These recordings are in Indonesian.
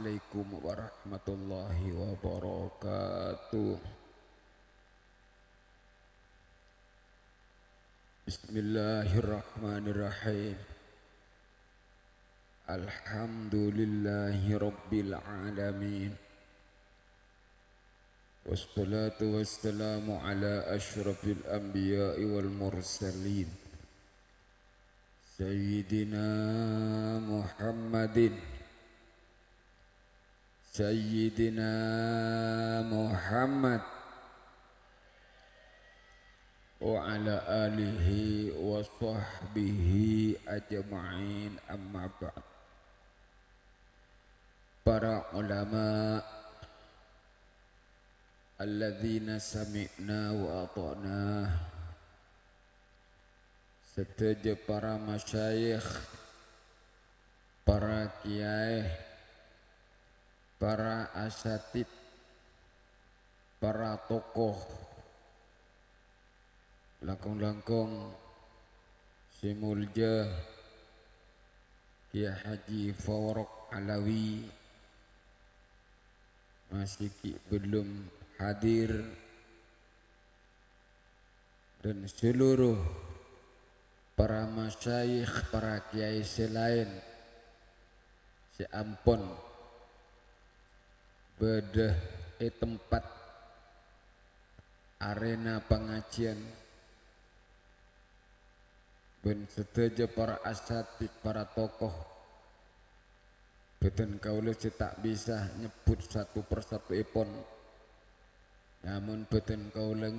Assalamualaikum warahmatullahi wabarakatuh. Bismillahirrahmanirrahim. Alhamdulillahi rabbil alamin. Wassalatu wassalamu ala asyrafil anbiya'i wal mursalin. Sayyidina Muhammadin Sayyidina Muhammad wa ala alihi wa sahbihi ajma'in, amma ba'd. Para ulama alladzina sami'na wa ata'na, serta para masyayikh, para kiai, para asatid, para tokoh, langkung-langkung si mulja Kiai Haji Farouk Alawi masih belum hadir, dan seluruh para masyayikh, para kiai selain si ampun bedah tempat arena pengajian, dan seteja para asatid, para tokoh. Beten kaula tak bisa nyebut satu persatu ipon, namun beten kaula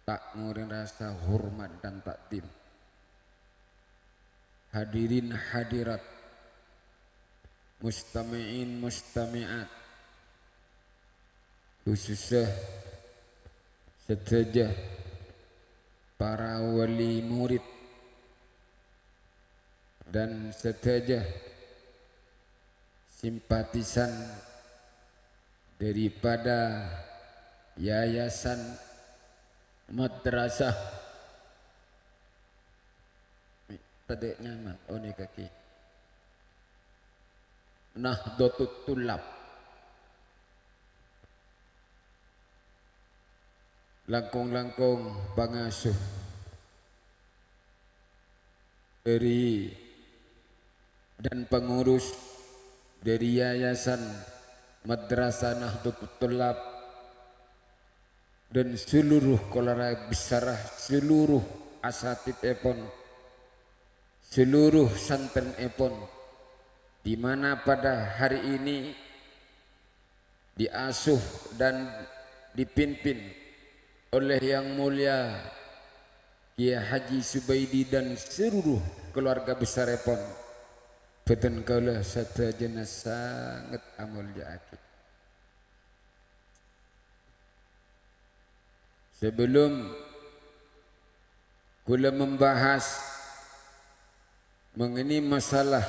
tak ngurin rasa hormat dan takdim. Hadirin hadirat, mustami'in mustami'at, khususnya seteja para wali murid dan seteja simpatisan daripada yayasan madrasah tadi nyaman ini kaki Nahdlatul Thulab, langkung-langkung pangasuh dari dan pengurus dari Yayasan Madrasah Nahdlatul Thulab, dan seluruh kolara besarah, seluruh asatid epon, seluruh santren epon, di mana pada hari ini diasuh dan dipimpin oleh Yang Mulia Kiai Haji Subaidi dan seluruh keluarga besar epon. Beten kaula sadayana sangat amulya akid. Sebelum kula membahas mengenai masalah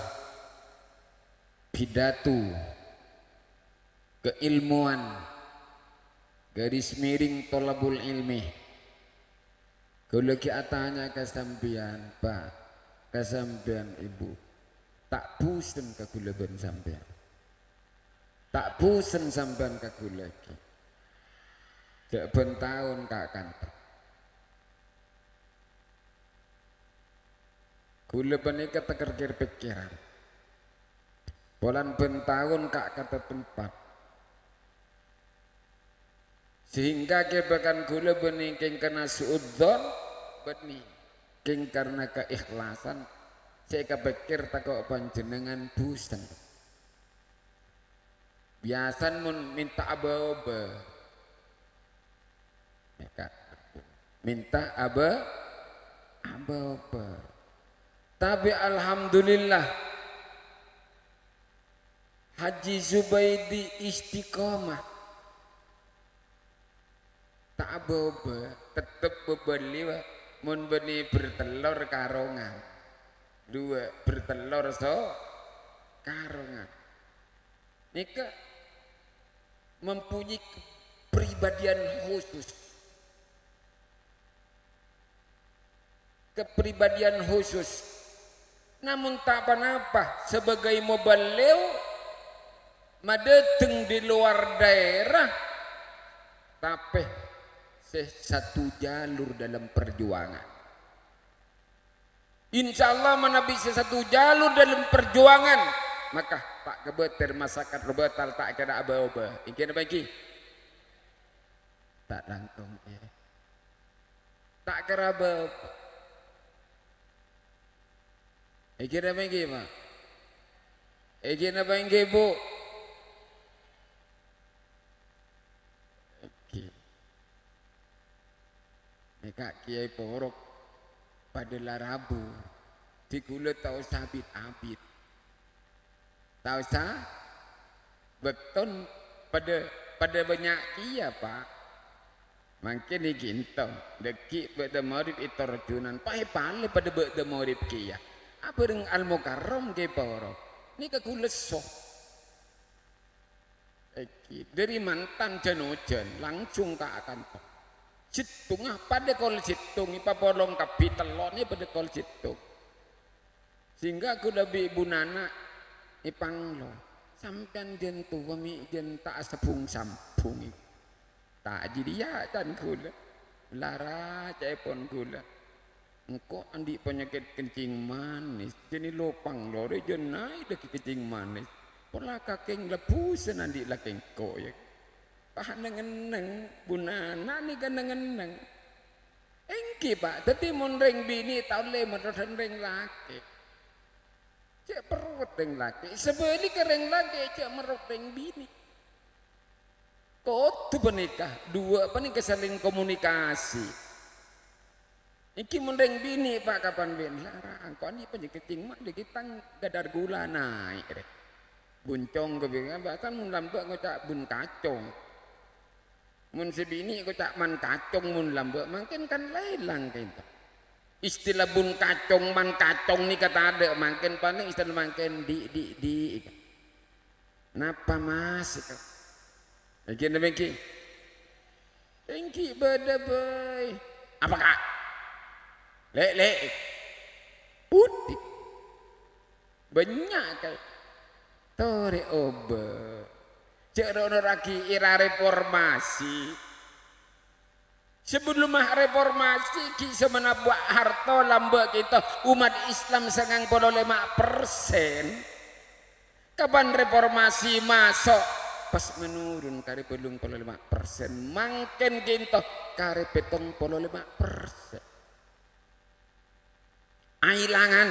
pidato keilmuan garis miring tolabul ilmi, kula ki atanya kasampian Pak, kasampian Ibu, tak bosen ka kula ben sampean, tak bosen sampean ka kula ki jak ben taun kak kantor kula menika tekerkir pikiran bolan ben taun kak kata tempat, sehingga kebakan kula bening king kena suudzon bening king karena keikhlasan saya kepikir takut panjenengan bosan. Biasan mun minta aba-aba, minta aba-aba. Tapi alhamdulillah Haji Zubaidi istiqomah, tak aba-aba, tetep bebeli mun beni bertelur karongan. Dua bertelur karongan. Nika mempunyai kepribadian khusus. Kepribadian khusus. Namun tak apa-apa sebagai muballigh madeteng di luar daerah tapi satu jalur dalam perjuangan. Insya Allah mana bisa satu jalur dalam perjuangan, maka tak kebetir masyarakat rebetal tak kena aba-aba. Ingin apa lagi? Tak langkong ya. Tak kena aba-aba. Ingin apa lagi Pak? Ingin apa lagi Bu? Mereka kiai porok pada Larabu di kula tahu sabit abid tahu sah beton pada banyak kia Pak makin ni gintong deki pada marib itu rajunan pale pada pada marib kia apa dengan al mukarram ke porok ni ke kula sok dari mantan jenojen langsung tak akan tok situng pada kol situng ipa polong kapitelon pada kol situng sehingga aku lebih ibu nana ipanglo sampean jen tua mi jen tak sepung sampung tak jadi ya dan kula lara cepon kula engkau andi penyakit kencing manis jadi lopang lore jen naik deki kencing manis pola kakeng lepusan andi lakeng koyak Pak nengeneng bunana ni kan nengeneng engki Pak tadi mun reng bini tahu le merodan reng laki cek perut reng laki sebeli ke reng laki cek merot reng bini kok tu penikah dua penikah saling komunikasi iki mun reng bini Pak kapan bin larang kok ni penyakit tingmat di kita gadar gula naik buncong kebingan bahkan mun lambak ngocak bun kacong mun sebini ko cak man kacong mun lambek makin kan lelang kita istilah bun kacong man kacong ni kata ada makin paling istilah makin di napa mas lagi demikian tengki beda boy apa kak le putih banyak kak tore obat cek rono lagi era reformasi sebelum reformasi kisah menabuak harta lambak kita umat Islam 95%. Kapan reformasi masuk pas menurun kari belum 5% makin kita kari petong 5% ailangan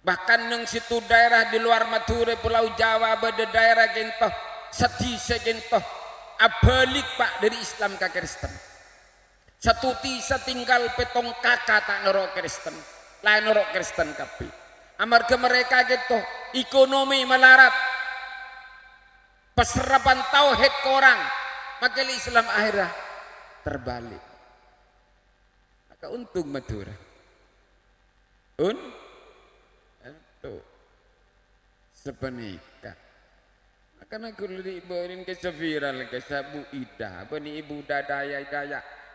bahkan neng situ daerah di luar Madura Pulau Jawa pada daerah gento setisa gento abalik Pak dari Islam ke Kristen satu tisa tinggal petong kakak tak norok Kristen lain norok Kristen kapi amarga mereka gitu ekonomi melarat peserapan tauhid korang maka Islam akhirnya terbalik maka untung Madura sepenikah karena aku liburin ke seviral ke sabu ida bani ibu dadaya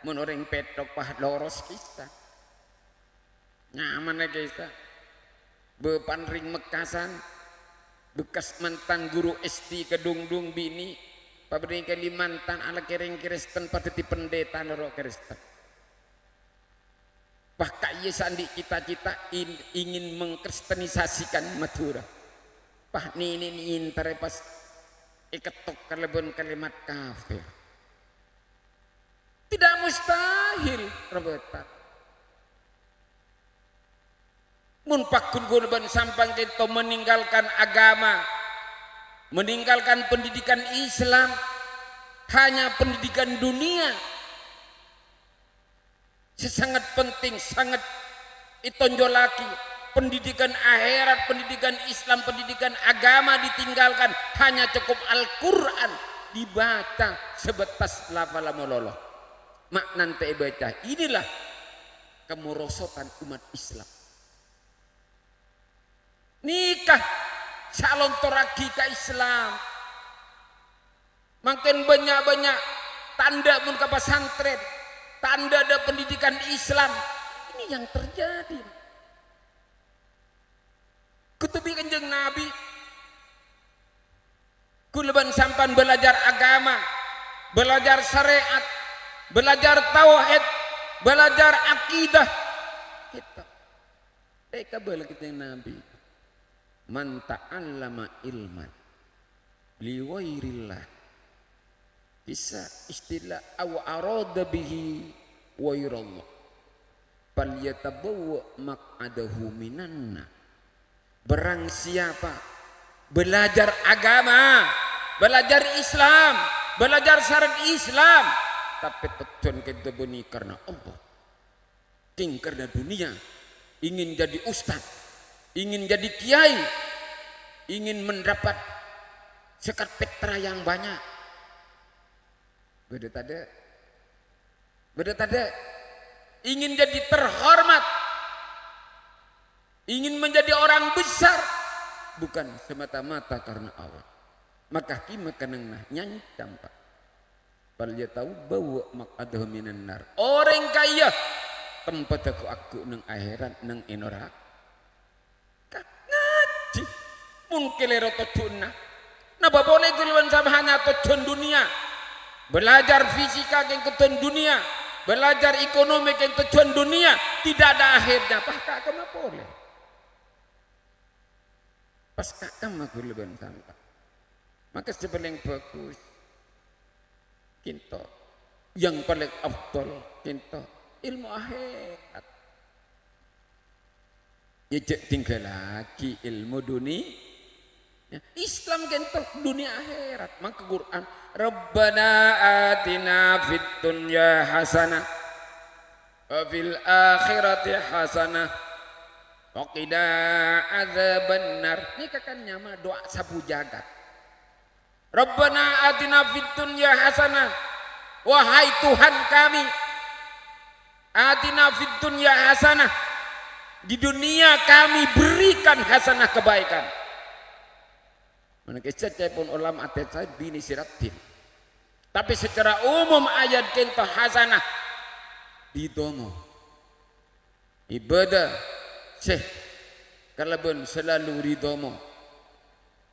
menoreng petok pah loros kita nyaman kita bepan ring Mekasan bekas mantan guru SD kedungdung bini pabrik Kalimantan ala kering Kristen pada di pendeta loro Kristen bahkan ia sandi cita-cita ingin mengkristenisasikan Madura pah ini terepas iketok kalebon kalimat kafir tidak mustahil rebetan mun pakun gulban sampang kita meninggalkan agama meninggalkan pendidikan Islam hanya pendidikan dunia sangat penting sangat itonjolaki pendidikan akhirat pendidikan Islam pendidikan agama ditinggalkan hanya cukup Al-Quran dibaca sebatas lafala mololo mak nanti baca inilah kemerosotan umat Islam nikah calon toraki ke Islam makin banyak-banyak tanda mun ke pesantren tanda ada pendidikan Islam ini yang terjadi kutubi kanjeng Nabi ben sampan belajar agama, belajar syariat, belajar tauhid, belajar akidah kita. Kabel kita Nabi. Man ta'allama ilman liwairillah bisa istilah aw arada bihi wairallah falyatabawwa maq'adahu minanna. Barang siapa belajar agama, belajar Islam, belajar syariat Islam, tapi tujuan kita beni karena Allah, ting karena dunia, ingin jadi ustaz, ingin jadi kiai, ingin mendapat sekat petra yang banyak. Beda tade, ingin jadi terhormat, ingin menjadi orang besar, bukan semata-mata karena Allah. Maka kima kanang nyanyi campak. Bal ya tahu bawa maq'adahu minan nar. Orang kaya tempat aku nang akhirat nang enorak. Ngaji mungkin lero tujuna. Napa boleh guluan sama hanya tujuan dunia. Belajar fisika yang tujuan dunia, belajar ekonomi yang tujuan dunia, tidak ada akhirnya. Apakah kamu boleh? Pas kamu guluan sama. Maka sepaling bagus kinto, yang paling afdal kinto ilmu akhirat. Ya tinggal lagi ilmu dunia. Ya, Islam kinto dunia akhirat. Maka Quran Rabbana atina fid dunya hasanah wa fil akhirati hasanah wa qina adzabannar. Ini kan nyama doa sabu jagat. Rabbana atina fid dunya hasanah. Wahai Tuhan kami, atina fid dunya hasanah. Di dunia kami berikan hasanah kebaikan. Mana kisah pun ulama atet saya bini siratin. Tapi secara umum ayat kento hasanah didomo. Ibadah syekh kalabun selalu ridomo.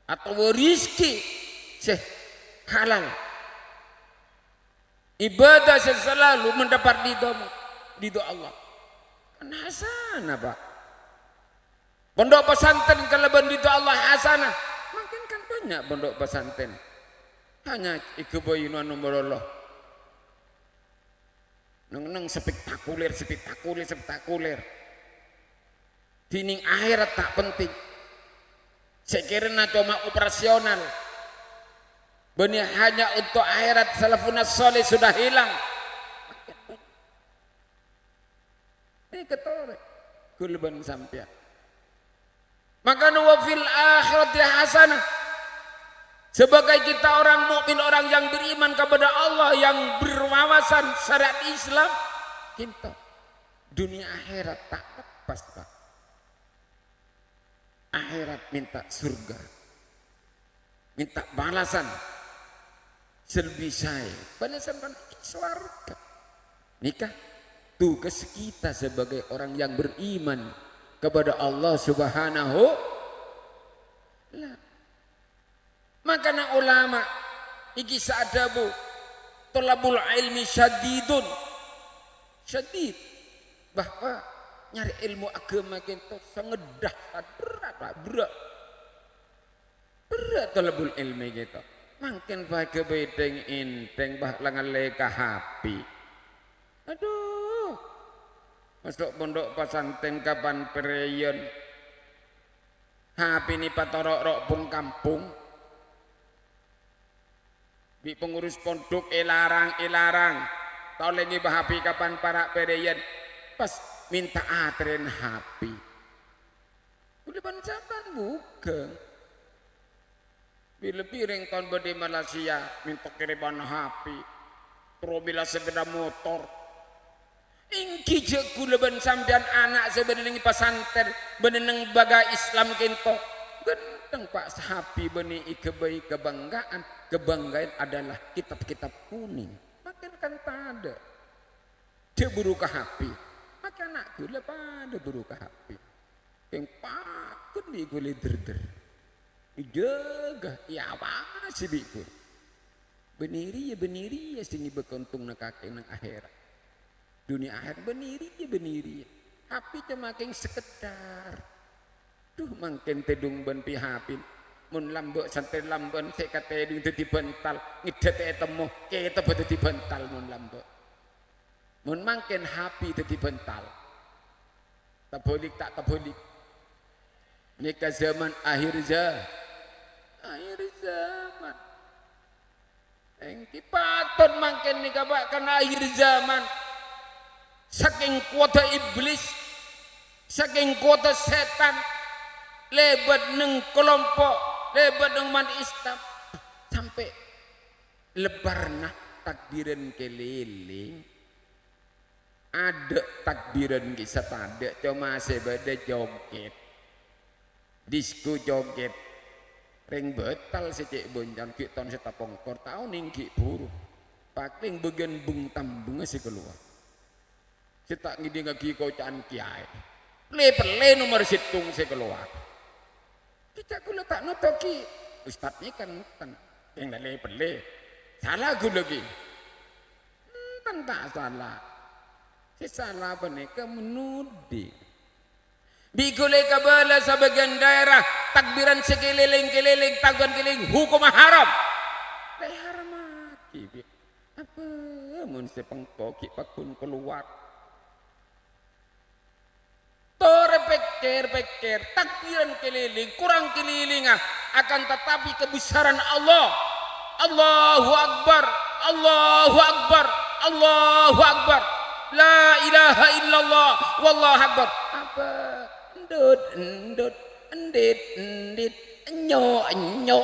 Atau rizki syekh halal. Ibadah selalu mendapat ridho Allah. Kan hasanah Pak. Pondok pesantren kalau ridho Allah hasanah. Makin kan banyak pondok pesantren. Hanya ikebayunan nomor Allah. Neng spektakuler. Dining akhirat tak penting. Sekiranya cuma operasional. Benih hanya untuk akhirat salafun saleh sudah hilang. Ini ketore kulban sampean. Maka wa fil akhirati hasanah. Sebagai kita orang mukmin, orang yang beriman kepada Allah, yang berwawasan syariat Islam, kita dunia akhirat tak lepas Pak. Akhirat minta surga, minta balasan. Serbisai balasan surga. Nikah tugas kita sebagai orang yang beriman kepada Allah Subhanahu wa. Makanya ulama iki sadabu tolabul ilmi syadid bahwa nyari ilmu agama kita sangat dahsyat, berat tolabul ilmi kita. Makin pakai bedeng inteng bah langan leka hapi. Aduh, masuk pondok pesantren kapan perion hapi ni patorok pung kampung. Di pengurus pondok ilarang. Tahu lagi bah hapi kapan para perion pas minta atren hapi. Udah bancapan bukan. Bila piring tahun berde Malaysia minta kiriman HP, terobila sepeda motor. Ingki je kula ben sampean anak sebenarnya pesantren beneneng baga Islam kinto. Genteng Pak sahapi beni ikebai kebanggaan adalah kitab-kitab kuning. Makin kan pada. Dia buru ke HP. Maka anak kula pada buru ke HP. Yang pakun di kuli der-der. jaga ya apa sih biku beniri ya sini beruntung nak kakek nak akhirat dunia akhirat beniri ya tapi cuma makin sekedar tuh makin tedung ben pihapin mun lambok santai lambon saya kata edung tadi bental ngidet temu kita betul di bental mun lambok mun makin happy tadi bental tak boleh nikah zaman akhir zaman engki patut makin nikah bahkan akhir zaman saking kuota iblis saking kuota setan lebat neng kelompok lebat neng man Islam sampai lebarna takbiran keliling ada takbiran kisah pada cuma sebeda joget disku joget ring betal secek bonjan kiton seta pongkor tau ningki buru paling bagian bung tambung sih keluar seta ngidi ngagi kocaan kiai le nomor situng sih keluar kita gula tak notoki ustad ini kan yang le salah gula lagi kan tak salah si salah peneka menudi bigule kabala sa bagian daerah takbiran sekeliling takbiran keliling hukum haram haram mati apa mun sepengkoki pakun keluar tore pikir takbiran keliling kurang kelilingan akan tetapi kebesaran Allah Allahu Akbar Allahu Akbar Allahu Akbar la ilaha illallah wallahu akbar apa endit enyo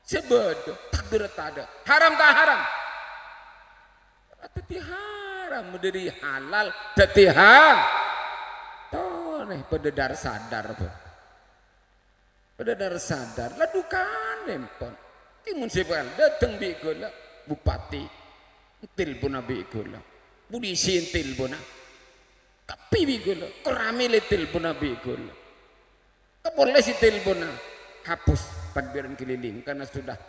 sebedo takbir tada haram tak haram tadi haram dari halal tadi haram toh nih pededar sadar ladukan nempon timun sepel datang bikola bupati tilpun bikola polisi tilpun tapi bikola kerami tilpun bikola kepolisi tilpun hapus takbiran keliling karena sudah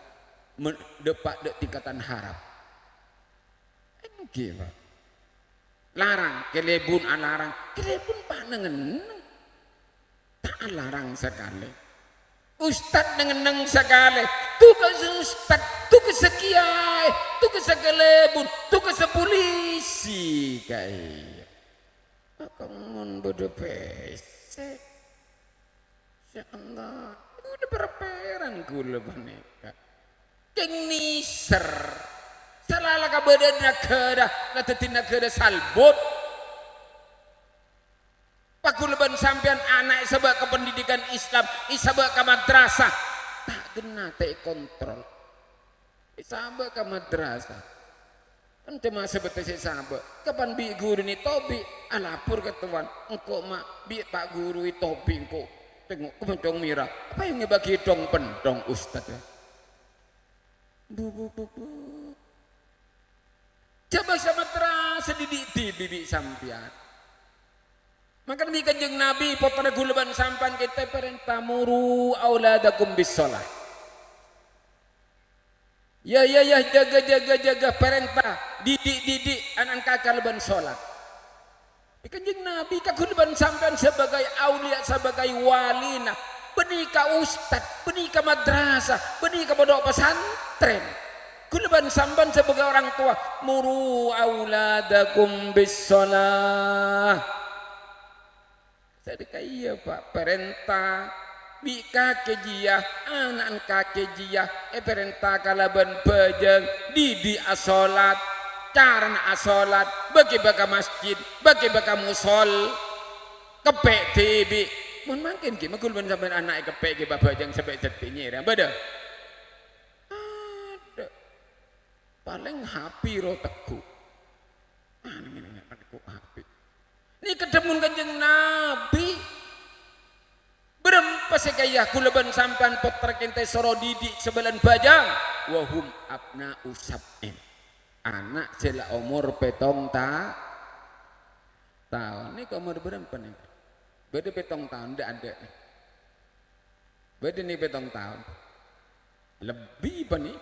depak tingkatan haram gimana larang kelebun alarang kelebun panengen tak larang sekali ustad nengeneng sekali tugas ustad tugas sekiai tugas sekelebun tugas sepolisi kayak kamu bodoh pesek ya Allah udah berperan gula baneka keng niser salah kabadan nakada natatin nakada salbut pakulaban sampean anak sebab ke pendidikan Islam isabak ke madrasah tak kena tak kontrol isabak ke madrasah ente masa betul sabak kapan bi guru ni tobi alapur ke tuan engkau mak bi pak guru itu tobi engkau tengok kementong mirah apa yang ngebagi dong pendong ustad ya bu coba sama terasa didik sampian maka demi kanjeng Nabi potong gulaban sampan kita perintah muru auladakum bis sholat ya jaga perintah didik anak kakak leban sholat kanjeng Nabi kagulaban sampan sebagai aulia sebagai walina benika ustad benika madrasah benika pondok pesantren kulaban sampan sebagai orang tua muru auladakum bis sholat saya iya pak perintah bika kejiyah anak kakejiyah perintah kalaban bajang didi asolat karena asolat bagi baka masjid bagi baka musol kepek tibi mun makin ki magulban sampai anak kepek ki babajang sampai jatinya beda ada paling happy ro teku ini aku happy ini kedemun kanjeng Nabi berempat sekaya kulaban sampan potra kente soro didik sebelan bajang wahum abna usabin anak sila umur petong tahun ini umur berapa nih beda petong tahun ndak ada nih Beda nih 7 tahun. Lebih pa nih.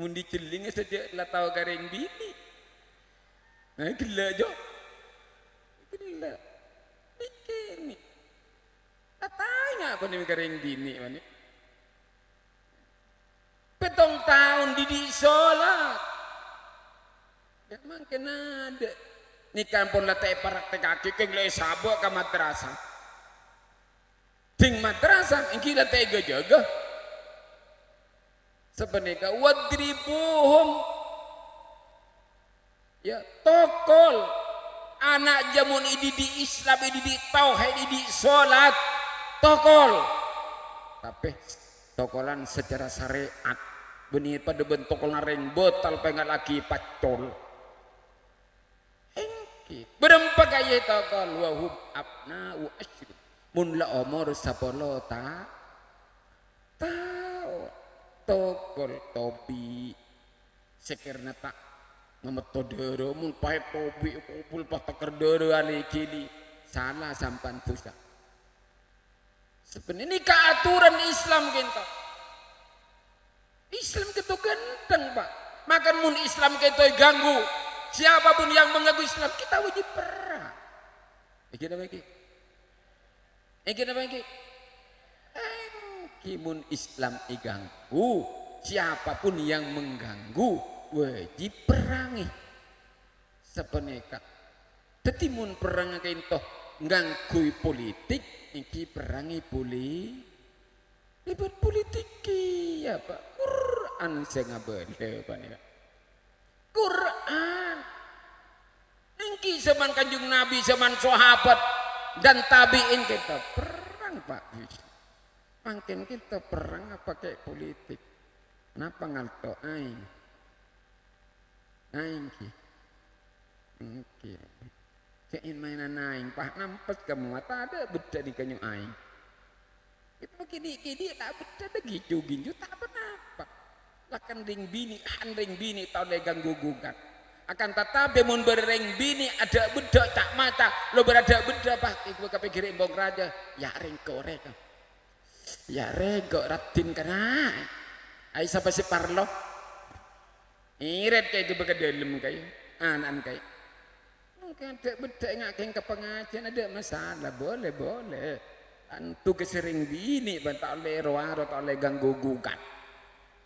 Mun dicelingnya saja lah tahu garing bini. Nah gila jo. Gila. Bikin nih. Tanya apa nih garing bini mana? 7 tahun didik sholat. Ya makin ada. Ni kampung latih praktek kaki kenglai sabuk ke madrasah. Ting madrasah ingki latih jaga. Sebenarnya wadribuhum. Ya tokol. Anak jamun ini di Islam ini di tauhid ini di sholat. Tokol. Tapi tokolan secara syariat. Benih pada bentuk lareng botal pengen lagi pacol. Berempat kaya tokol wahum abna'u asyri. Mun la umur 10 tahu tokol topi sekirna tak ngemetodero mun pae topi kupul patakar dero ali kini salah sampan pusat. Sebenarnya ini keaturan Islam kita. Islam kita ganteng pak. Makan mun Islam kita ganggu. Siapapun yang mengganggu Islam kita wajib perang. Iki apa iki? Iki apa iki? Mun Islam iganggu. Siapapun yang mengganggu wajib perangi. Sebenarnya. Tetapi mun perang kita nganggui politik. Iki perangi boleh libat politik ya pak. Quran saya ngabele pak nih. Quran. Iki zaman kanjung Nabi, zaman sahabat dan tabiin kita perang pak. Makin kita perang apa pakai politik. Kenapa ngalto aing? Aing ki. Oke. Kain mainan aing, pak nampes kamu mata ada beda di kanyang aing. Itu kini tak beda ada ginju tak apa-apa. Lakan ring bini, handring bini tau le ganggu gugat. Akan tetapi mun bereng bini ada beda tak mata, lo berada beda pak. Iku kepikir imbong raja, ya ring korek. Ya rego ratin kana. Ai sapa si parlo? Iret kayak itu dalam kayak anan kayak. Mungkin ada beda ngakeng ke pengajian ada masalah boleh. Antu kesering bini bantak oleh roaro tak oleh ganggu gugat.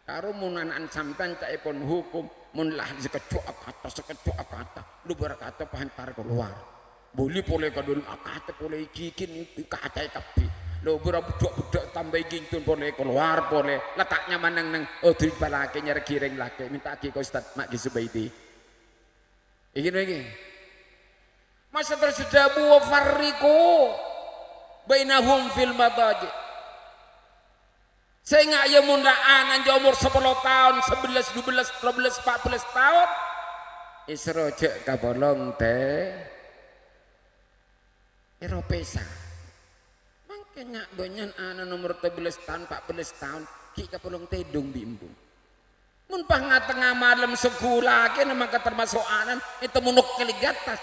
Karo mun anak sampean cak pun hukum mun lah sekecuk kata lu berkata pahantar keluar. Boleh kadul akata boleh kikin kata kapi. Lo budak tambah gintun boleh keluar boleh letaknya manang nang drip balake nyari kiring laki minta ki ko Ustaz mak ki Subaidi. Iki lagi. Masa tersedia buah farriku bainahum fil madaji. Saya nggak ya mundaan anja umur 10 tahun, 11, 12, 13, 14 tahun. Isro cek kabolong teh. Eropesa. Makanya banyak anak nomor 13 tahun, 14 tahun, ki kabolong tedung bimbung. Mun tengah malam sekolah ke nama termasuk anak itu munuk keligatas.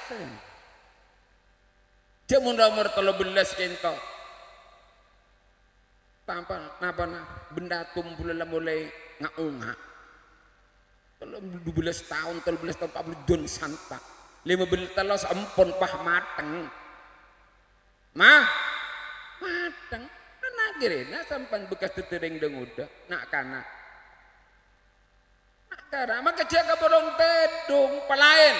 Dia munda umur 13 kento. Tanpa napa benda tumpul mulai ngaunga. 12 tahun 14 don santa. 15 telos empon pah mateng. Mateng. Anak gerena sampan bekas tetering denguda. Nak kana. Nak kana maka jaga bolong tedung palain.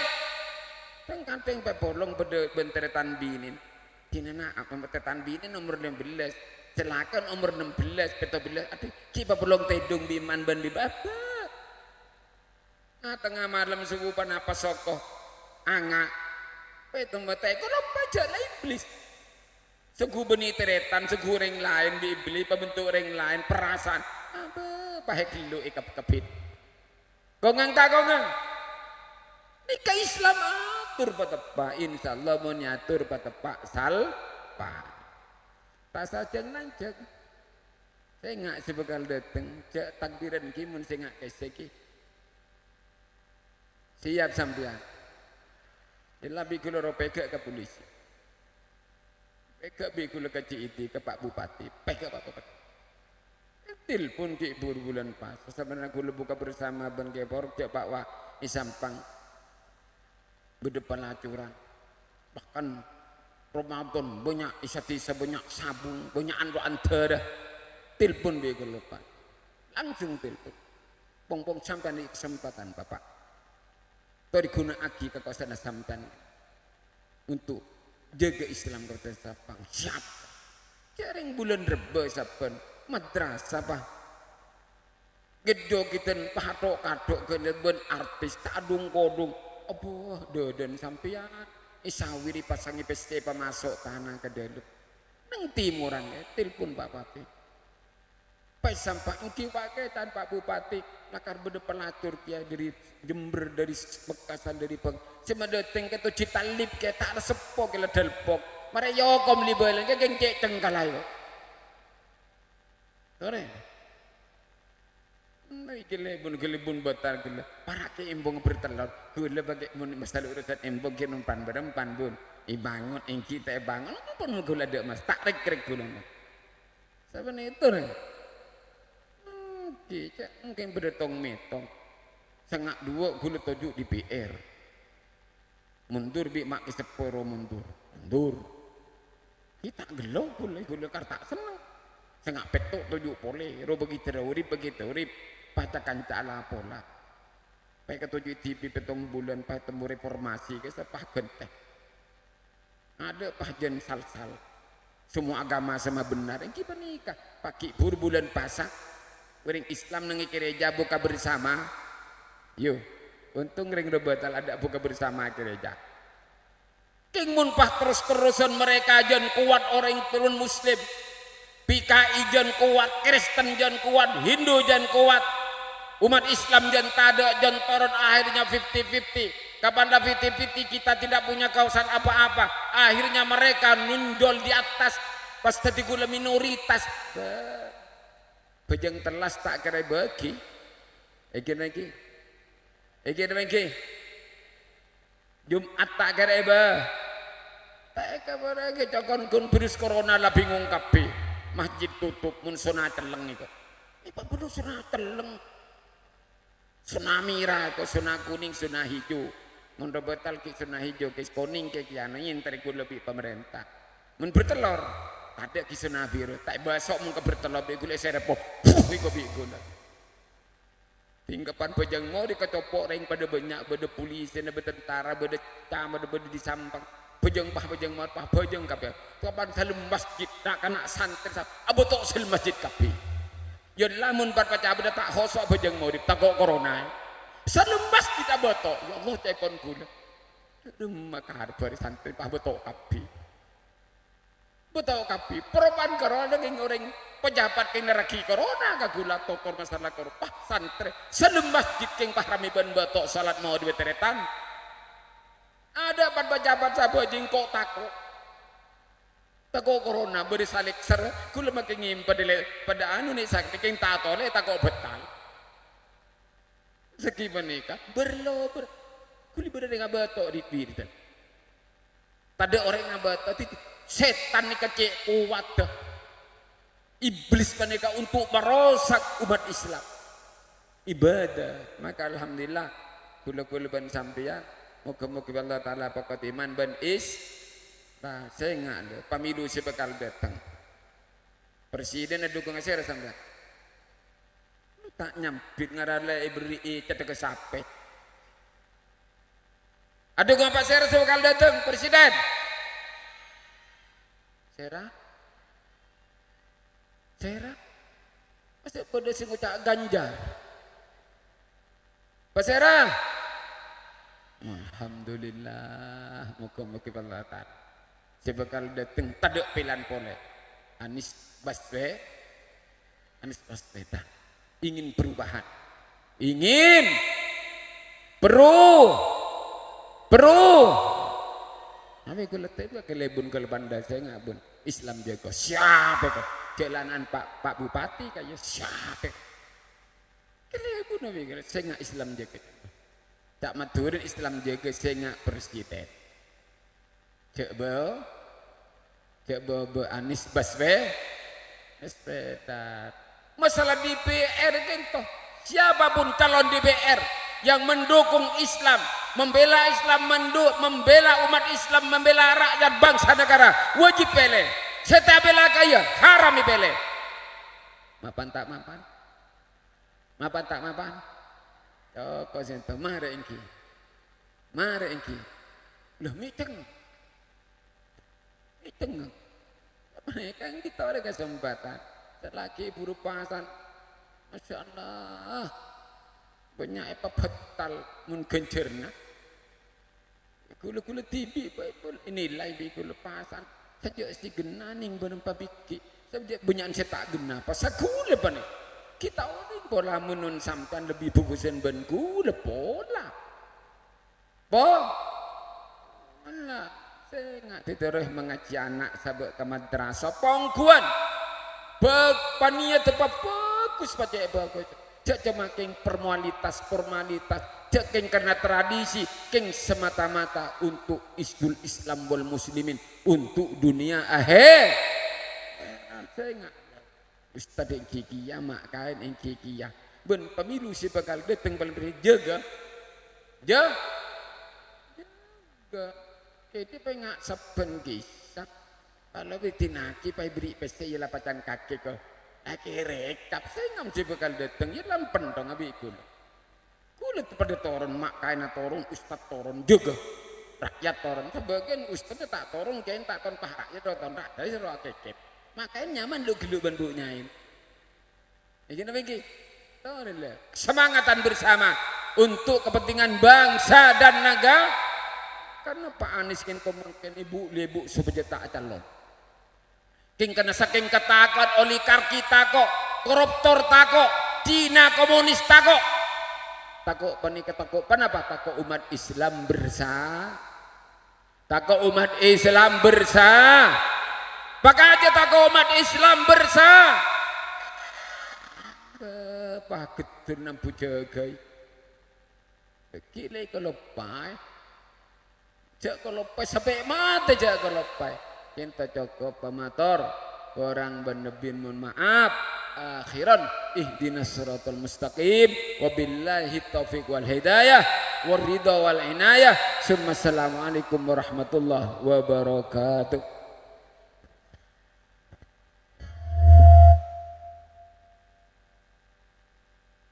Tengkanteng bolong benteretan binin. Kinana apa benteretan binin nomor 15. Celakan umur 16, 17, aduh, kipa belum tedung biman ban di bapak. Tengah malam subuh apa sokoh, anga, petung batai, kalau pajak lah iblis. Sugu benih teretan, sugu ring lain di iblis, pembentuk ring lain, perasaan, apa, pahek lu ikap kepit. Gongang tak gongang? Nikah Islam atur patepa, insya Allah mau nyatur patepa salpa. Tak saja nancak. Saya nggak sebekal dateng, cek takdiran kimun saya nggak keseki. Siap sampean. Dilabi kulo peka ke polisi. Peka bi kulo ke CIT ke Pak Bupati. Peka Pak Bupati. Telepon ki bulan pas. Sebenarnya kula buka bersama ben kepor cek Pak Wah isampang bedepan acuran. Bahkan Ramadan banyak isatisa banyak sabung banyak ando antara telepon be kula Pak. Langsung telepon. Pong-pong sampai di kesempatan Bapak. Tadi guna aki kekuasaan sampai untuk jaga Islam kota Sapang. Siap. Jaring bulan Reba saben madrasah apa gedo kita pahatok kadok ke leben artis tadung kodung apa doden sampean isawiri pasangi peste pemasok tanah ke dalam nang timuran ya telepon Pak Bupati pai sampah engki pakai tanpa Bupati lakar bede pelatur kia dari Jember dari Bekasan dari Peng cuma dateng ke tu Citalip ke tak sepok ke delpok mare yokom libel ke gengcek cengkalai Sore. Nai gelebun batal gila. Para ke embong bertelur. Gula bagi masalah urusan embong ke numpan berempan bun. Ibangun engki tak bangun. Apa pun gula dek mas. Tak rek gula mas. Siapa nih itu nih? Cicak mungkin berdetong metong. Sengak dua gula tujuh di PR. Mundur bi mak seporo mundur. Kita gelo gula kartak senang. Sengak petok tujuk boleh, ro begitu urip patakan cala pola. Pai ketujuh TV petong bulan pai temu reformasi ke sepah genteng. Ada pahjen sal-sal. Semua agama sama benar. Engki panikah paki bulan pasak. Orang Islam nengi gereja buka bersama. Yo, untung ring batal ada buka bersama gereja. King munpah terus-terusan mereka jan kuat orang turun muslim. PKI jan kuat, Kristen jan kuat, Hindu jan kuat, umat Islam jan tada jan toron akhirnya 50-50. Kapan dah 50-50 kita tidak punya kawasan apa-apa. Akhirnya mereka nunjol di atas pas tadi gula minoritas. Bejeng telas tak kira bagi. Egen lagi. Jumat tak kira bah. Tak kira lagi cokon kun virus corona lah bingung kapi. Masjid tutup mun sunah teleng itu. Ipa perlu sunah teleng. Sunah merah ke sunah kuning sunah hijau. Mun batal ke sunah hijau ke kuning ke kiana nyentri ku lebih pemerintah. Mun bertelur ada ke sunah biru. Tak basok mun ke bertelur be gule serepo. Iku biguna. Tinggapan pejang mau diketopok ring pada banyak pada polisi pada tentara pada cama pada disampang. Pejeng mat pah pejeng kape. Kapan salim masjid tak kena santri sap. Abotok sil masjid kape. Ya lamun pat pacah beda tak hosok pejeng mau ditagok corona. Salim masjid abotok. Ya Allah cepon gula. Maka harbar santri pah botok kape. Botok kape. Perubahan corona nging orang pejabat keng neraki corona kagula tokor masalah corona. Pah santri salim masjid keng pah rami ban botok salat mau dibeteretan. Ada pejabat sabo jingkok tako corona beri salik ser kula makingim pada anu nih sakit keng tato le tako betal seki menika berlo kuli beri ngabato di diri tada orang ngabato setan nih kecek kuat iblis menika untuk merosak umat Islam ibadah maka alhamdulillah kula ban sampeyan moga-moga Allah Ta'ala pokok iman ban nah saya nggak pemilu si bakal datang presiden ada dukung saya sampai tak nyampit ngarale beri cetek sape ada dukung Pak Sera bakal datang presiden Sera pasti pada sing ucap Ganjar Pak Sera alhamdulillah muka-muka Allah Ta'ala saya bakal datang taduk pilihan pole Anies Baswedan ingin perubahan ingin perlu tapi kalau tiba kelebun kelebanda saya ngabun Islam jago siapa itu jalanan Pak Bupati kayak siapa kelebun nabi saya nggak Islam jago tak maturin Islam jaga saya presiden coba Anies Baswedan Masalah DPR gitu. Siapapun calon DPR yang mendukung Islam, membela Islam, membela umat Islam, membela rakyat bangsa negara, wajib pilih. Setiap bela kaya, haram pilih. Mapan tak mapan? Mapan tak mapan? Kau sento, mari engki. Mari engki. Loh, miteng. Miteng. Kan kita ada kesempatan. Selagi buru pasan. Masya Allah. Banyak apa betal mun gencerna. Kula-kula TV inilah ibu kula pasan. Sejak si genaning benempa biki. Sejak banyak cetak gena. Pasal kula pa ni. Kita orang pola menun sampan lebih bagusan ben kula pola. Mana saya nggak diterus mengaji anak sabak ke madrasah pongkuan. Pania tepat bagus baca bagus. Cek cuma keng formalitas, cek keng karena tradisi, keng semata-mata untuk isdul Islam wal muslimin, untuk dunia akhir. Saya nggak Ustaz yang kikiyah, mak kain yang kikiyah. Ben pemilu si bakal datang paling jaga. Kita pengak saben kisah. Kalau bitinaki pai beri pesta ialah pacan kaki ko. Aki rekap saya ngam si bakal datang ya lampen dong abi kula. Kula pada toron mak kain toron ustaz toron juga. Rakyat toron sebagian ustaz tak toron kain tak ton pah rakyat toron rakyat dari seru kekep. Makanya nyaman lu gelu bantu nyain. Ini begini. Semangatan bersama untuk kepentingan bangsa dan negara. Karena Pak Anies kan kemungkinan ibu sebagai tak calon. King karena saking ketakutan oligarki tako, koruptor tako, Cina komunis tako. Tako panik tako apa? Tako umat Islam bersah. Tako umat Islam bersah. Pakai aja tako umat Islam bersah. Paket nampu jagai. Gila kalau pai. Jak kalau pai sampai mati jak kalau pai. Kita cukup pemator. Orang bernebin mohon maaf. Akhiran ihdinas siratal mustaqim. Wabillahi taufiq wal hidayah. Waridha wal inayah. Assalamualaikum warahmatullahi wabarakatuh.